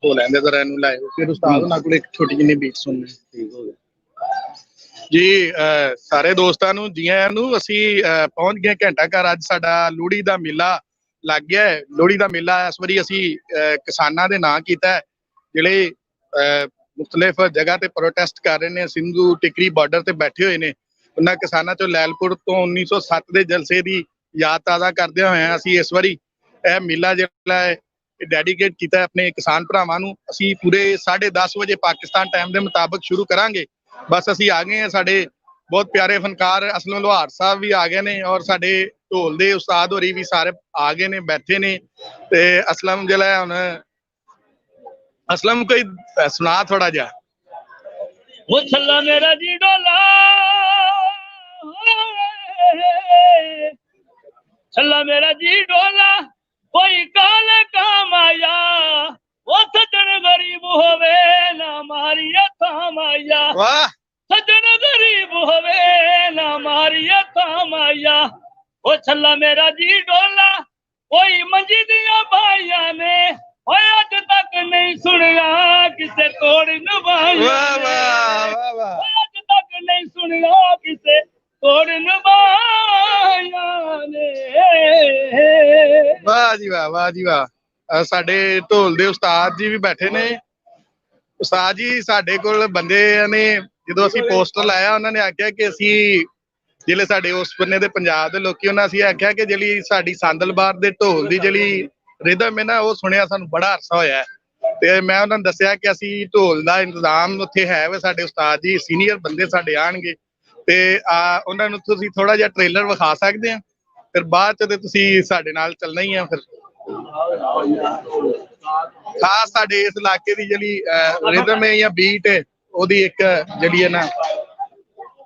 ਹੋ ਲੈਂਦੇ ਜ਼ਰਾ ਇਹਨੂੰ ਲਾਇਓ, ਫਿਰ ਉਸਤਾਦ ਉਹਨਾਂ ਕੋਲ ਇੱਕ ਛੋਟੀ ਜਿਹੀ ਬੀਟ ਸੁਣਨੀ। ਠੀਕ ਹੋ ਗਿਆ ਜੀ। ਸਾਰੇ ਦੋਸਤਾਂ ਨੂੰ ਜੀ ਆਇਆਂ ਨੂੰ। ਅਸੀਂ ਪਹੁੰਚ ਗਏ ਘੰਟਾ ਘਰ। ਅੱਜ ਸਾਡਾ ਲੋਹੜੀ ਦਾ ਮੇਲਾ ਲੱਗ ਗਿਆ ਹੈ। ਲੋਹੜੀ ਦਾ ਮੇਲਾ ਇਸ ਵਾਰੀ ਅਸੀਂ ਕਿਸਾਨਾਂ ਦੇ ਨਾਂ ਕੀਤਾ ਹੈ, ਜਿਹੜੇ ਮੁਖਤਲਿਫ ਜਗ੍ਹਾ ਤੇ ਪ੍ਰੋਟੈਸਟ ਕਰ ਰਹੇ ਨੇ, ਸਿੰਧੂ ਟਿਕਰੀ ਬਾਰਡਰ ਤੇ ਬੈਠੇ ਹੋਏ ਨੇ। ਉਹਨਾਂ ਕਿਸਾਨਾਂ ਚੋਂ ਲੈਲਪੁਰ ਤੋਂ 1907 ਦੇ ਜਲਸੇ ਦੀ ਯਾਦ ਤਾਜ਼ਾ ਕਰਦਿਆਂ ਹੋਇਆਂ ਅਸੀਂ ਇਸ ਵਾਰੀ ਇਹ ਮੇਲਾ ਜਿਹੜਾ ਹੈ ਡੈਡੀਕੇਟ ਕੀਤਾ ਆਪਣੇ ਕਿਸਾਨ ਭਰਾਵਾਂ ਨੂੰ। ਅਸੀਂ ਪੂਰੇ 10:30 ਵਜੇ ਪਾਕਿਸਤਾਨ ਟਾਈਮ ਦੇ ਮੁਤਾਬਕ ਸ਼ੁਰੂ ਕਰਾਂਗੇ। ਬਸ ਅਸੀਂ ਆ ਗਏ ਹਾਂ। ਸਾਡੇ ਬਹੁਤ ਪਿਆਰੇ ਫਨਕਾਰ ਅਸਲਮ ਲੋਹਾਰ ਸਾਹਿਬ ਵੀ ਆ ਗਏ ਨੇ, ਔਰ ਸਾਡੇ ਢੋਲ ਦੇ ਉਸਤਾਦ ਹੋਰੀ ਵੀ ਸਾਰੇ ਆ ਗਏ ਨੇ, ਬੈਠੇ ਨੇ। ਤੇ ਅਸਲਮ ਜਿਹੜਾ ਹੁਣ ਅਸਲਮ ਕੋਈ ਸੁਣਾ ਥੋੜਾ ਜਿਹਾ। ਉਹ ਛੱਲਾ ਮੇਰਾ ਜੀ ਡੋਲਾ, ਛੱਲਾ ਮੇਰਾ ਜੀ ਡੋਲਾ, ਕੋਈ ਕਾਲੇ ਕਾਮ ਆਇਆ। ਉਹ ਸੱਜਣ ਗਰੀਬ ਹੋਵੇ ਨਾ ਮਾਰੀ ਅੱਖਾਂ ਮਾਇਆ। ਵਾਹ। ਸੱਜਣ ਗਰੀਬ ਹੋਵੇ ਨਾ ਮਾਰੀ ਅੱਖਾਂ ਮਾਇਆ। ਉਹ ਛੱਲਾ ਮੇਰਾ ਜੀ ਡੋਲਾ, ਕੋਈ ਮੰਜੀ ਦੀਆਂ ਬਾਈਆਂ ਨੇ। ਓਏ ਅੱਜ ਤੱਕ ਨਹੀਂ ਸੁਣਿਆ ਕਿਸੇ ਤੋੜ ਨਿਭਾਇਆ। ਵਾਹ ਵਾਹ ਵਾਹ ਵਾਹ। ਅੱਜ ਤੱਕ ਨਹੀਂ ਸੁਣਿਆ ਕਿਸੇ ਤੋੜ ਨਿਭਾਇਆ ਨੇ। ਵਾਹ ਜੀ ਵਾਹ, ਵਾਹ ਜੀ ਵਾਹ। ਸਾਡੇ ਢੋਲ ਦੇ ਉਸਤਾਦ ਜੀ ਵੀ ਬੈਠੇ ਨੇ। ਉਸਤਾਦ ਜੀ ਸਾਡੇ ਕੋਲ ਬੰਦੇ ਨੇ, ਜਦੋਂ ਅਸੀਂ ਪੋਸਟਰ ਲਾਇਆ ਉਹਨਾਂ ਨੇ ਆਖਿਆ ਕਿ ਅਸੀਂ ਜਿਹੜੇ ਸਾਡੇ ਉਸ ਬੰਨੇ ਦੇ ਪੰਜਾਬ ਦੇ ਲੋਕੀ, ਉਹਨਾਂ ਅਸੀਂ ਆਖਿਆ ਕਿ ਜਿਹੜੀ ਸਾਡੀ ਸੰਦਲਬਾਰ ਦੇ ਢੋਲ ਦੀ ਜਿਹੜੀ ਰਿਦਮ ਹੈ ਨਾ, ਉਹ ਸੁਣਿਆ ਸਾਨੂੰ ਬੜਾ ਅਰਸਾ ਹੋਇਆ। ਤੇ ਮੈਂ ਉਹਨਾਂ ਨੂੰ ਦੱਸਿਆ ਕਿ ਅਸੀਂ ਢੋਲ ਦਾ ਇੰਤਜ਼ਾਮ ਉੱਥੇ ਹੈ ਵੇ, ਸਾਡੇ ਉਸਤਾਦ ਜੀ ਸੀਨੀਅਰ ਬੰਦੇ ਸਾਡੇ ਆਣਗੇ ਤੇ ਉਹਨਾਂ ਨੂੰ ਤੁਸੀਂ ਥੋੜਾ ਜਿਹਾ ਟ੍ਰੇਲਰ ਵਿਖਾ ਸਕਦੇ ਆ, ਫਿਰ ਬਾਅਦ ਚ ਤੇ ਤੁਸੀਂ ਸਾਡੇ ਨਾਲ ਚੱਲਣਾ ਹੀ ਆ। ਫਿਰ ਖਾਸ ਸਾਡੇ ਇਸ ਇਲਾਕੇ ਦੀ ਜਿਹੜੀ ਰਿਦਮ ਹੈ ਜਾਂ ਬੀਟ ਹੈ, ਉਹਦੀ ਇੱਕ ਜਿਹੜੀ ਹੈ ਨਾ,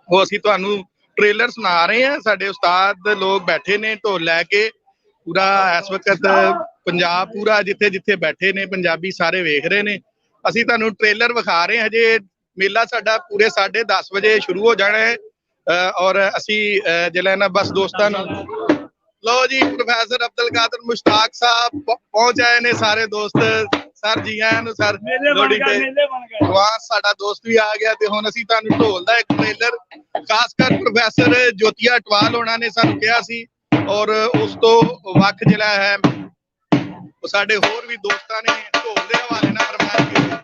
ਉਹ ਅਸੀਂ ਤੁਹਾਨੂੰ ਟ੍ਰੇਲਰ ਸੁਣਾ ਰਹੇ ਹਾਂ। ਸਾਡੇ ਉਸਤਾਦ ਲੋਕ ਬੈਠੇ ਨੇ ਢੋਲ ਲੈ ਕੇ, ਪੂਰਾ ਇਸ ਵਕਤ ਪੰਜਾਬ ਪੂਰਾ ਜਿੱਥੇ ਜਿੱਥੇ ਬੈਠੇ ਨੇ ਪੰਜਾਬੀ ਸਾਰੇ ਵੇਖ ਰਹੇ ਨੇ। ਅਸੀਂ ਤੁਹਾਨੂੰ ਟ੍ਰੇਲਰ ਵਿਖਾ ਰਹੇ ਹਾਂ। ਹਜੇ ਮੇਲਾ ਸਾਡਾ ਪੂਰੇ 10:30 ਵਜੇ ਸ਼ੁਰੂ ਹੋ ਜਾਣਾ ਹੈ। ਔਰ ਅਸੀਂ ਜਿਹੜਾ ਨਾ ਬਸ ਦੋਸਤਾਂ ਨੂੰ ਲਓ ਜੀ, ਪ੍ਰੋਫੈਸਰ ਅਬਦੁਲ ਕਾਦਰ ਮੁਸ਼ਤਾਕ ਸਾਹਿਬ ਪਹੁੰਚ ਆਏ ਨੇ। ਸਾਰੇ ਦੋਸਤ ਸਰ ਜੀ ਆਇਆਂ ਨੂੰ ਸਰ। ਲੋਹੜੀ ਤੇ ਜਵਾਨ ਸਾਡਾ ਦੋਸਤ ਵੀ ਆ ਗਿਆ। ਤੇ ਹੁਣ ਅਸੀਂ ਤੁਹਾਨੂੰ ਢੋਲ ਦਾ ਇੱਕ ਟ੍ਰੇਲਰ, ਖਾਸ ਕਰ ਪ੍ਰੋਫੈਸਰ ਜੋਤੀਆ ਅਟਵਾਲ ਹੋਣਾ ਨੇ ਸਾਨੂੰ ਕਿਹਾ ਸੀ, ਔਰ ਉਸ ਤੋਂ ਵੱਖ ਜਿਹੜਾ ਹੈ ਉਹ ਸਾਡੇ ਹੋਰ ਵੀ ਦੋਸਤਾਂ ਨੇ ਢੋਲ ਦੇ ਹਵਾਲੇ ਨਾਲ ਫਰਮਾਇਸ਼ ਕੀਤੀ।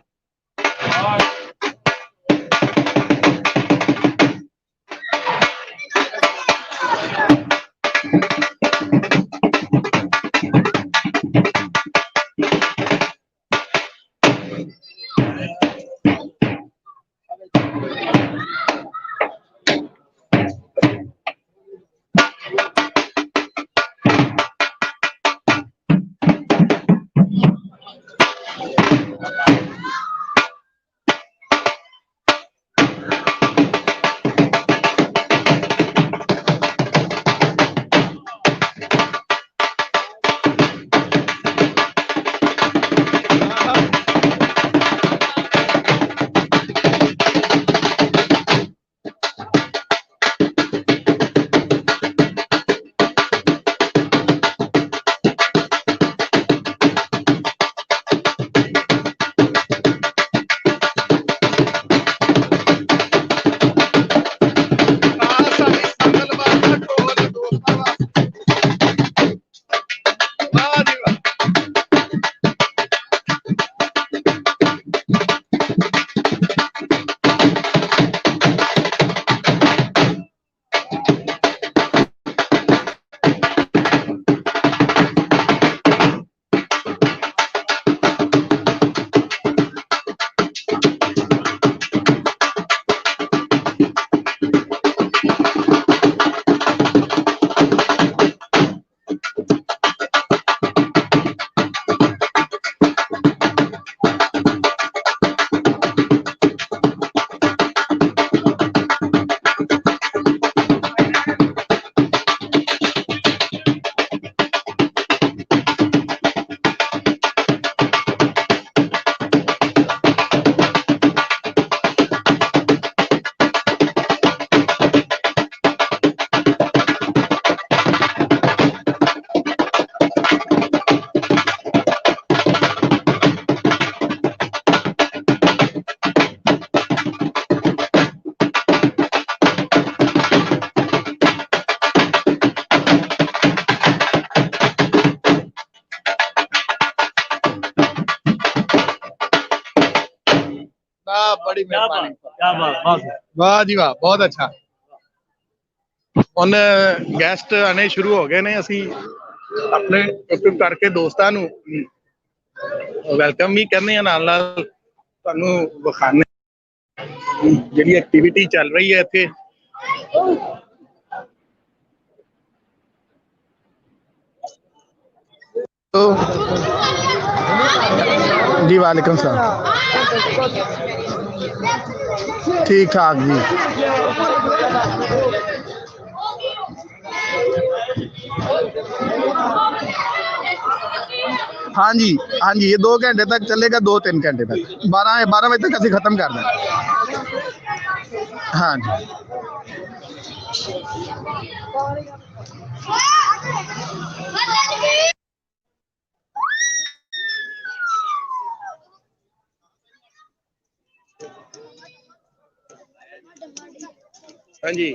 बड़ी क्या बात मेहरबानी। क्या बात बस वाह जी वाह, बहुत अच्छा। ਹੁਣ ਗੈਸਟ ਆਣੇ ਸ਼ੁਰੂ ਹੋ ਗਏ ਨੇ। ਅਸੀਂ ਆਪਣੇ ਇੱਕ ਕਰਕੇ ਦੋਸਤਾਂ ਨੂੰ ਵੈਲਕਮ ਵੀ ਕਰਨੇ ਆ, ਨਾਲ ਨਾਲ ਤੁਹਾਨੂੰ ਵਿਖਾਣੇ ਜਿਹੜੀ ਐਕਟੀਵਿਟੀ ਚੱਲ ਰਹੀ ਹੈ ਇੱਥੇ। जी वालेकुम सलाम, ठीक ठाक जी। हाँ जी हाँ जी, ये 2 घंटे तक चलेगा, 2-3 घंटे तक, 12 बजे तक ਅਸੀਂ खत्म कर दें। हाँ जी हाँ जी।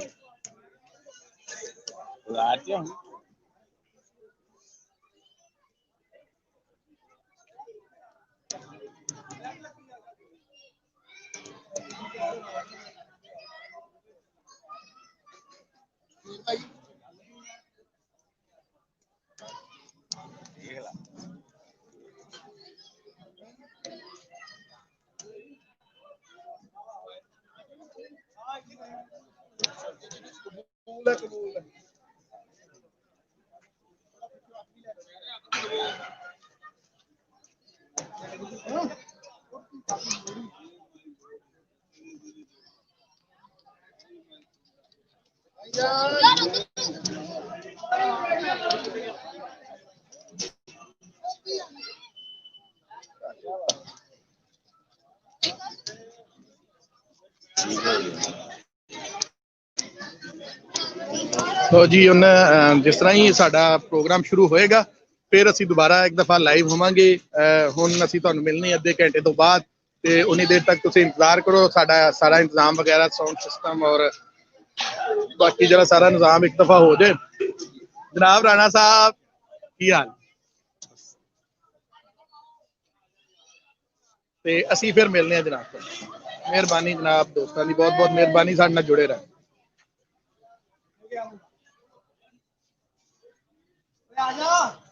तो जी ਹੁਣ ਜਿਸ ਤਰ੍ਹਾਂ ਹੀ ਸਾਡਾ ਪ੍ਰੋਗਰਾਮ ਸ਼ੁਰੂ ਹੋਏਗਾ ਫਿਰ ਅਸੀਂ ਦੁਬਾਰਾ ਇੱਕ ਦਫਾ ਲਾਈਵ ਹੋਵਾਂਗੇ। ਹੁਣ ਅਸੀਂ ਤੁਹਾਨੂੰ ਮਿਲਣੇ ਅੱਧੇ ਘੰਟੇ ਤੋਂ ਬਾਅਦ, ਤੇ ਉਨੀ ਦੇਰ ਤੱਕ ਤੁਸੀਂ ਇੰਤਜ਼ਾਰ ਕਰੋ। ਸਾਡਾ ਸਾਰਾ ਇੰਤਜ਼ਾਮ ਵਗੈਰਾ ਸਾਊਂਡ ਸਿਸਟਮ ਔਰ ਬਾਕੀ ਜਿਹੜਾ ਸਾਰਾ ਨਿਜ਼ਾਮ ਇੱਕ ਦਫਾ ਹੋ ਜਾਏ। ਜਨਾਬ ਰਾਣਾ ਸਾਹਿਬ ਕੀ ਹਾਲ? ਤੇ ਅਸੀਂ ਫਿਰ ਮਿਲਨੇ ਆ ਜਨਾਬ। ਮਿਹਰਬਾਨੀ ਜਨਾਬ, ਦੋਸਤਾਂ ਦੀ ਬਹੁਤ ਬਹੁਤ ਮਿਹਰਬਾਨੀ ਸਾਡੇ ਨਾਲ ਜੁੜੇ ਰਹਿ। आ जा।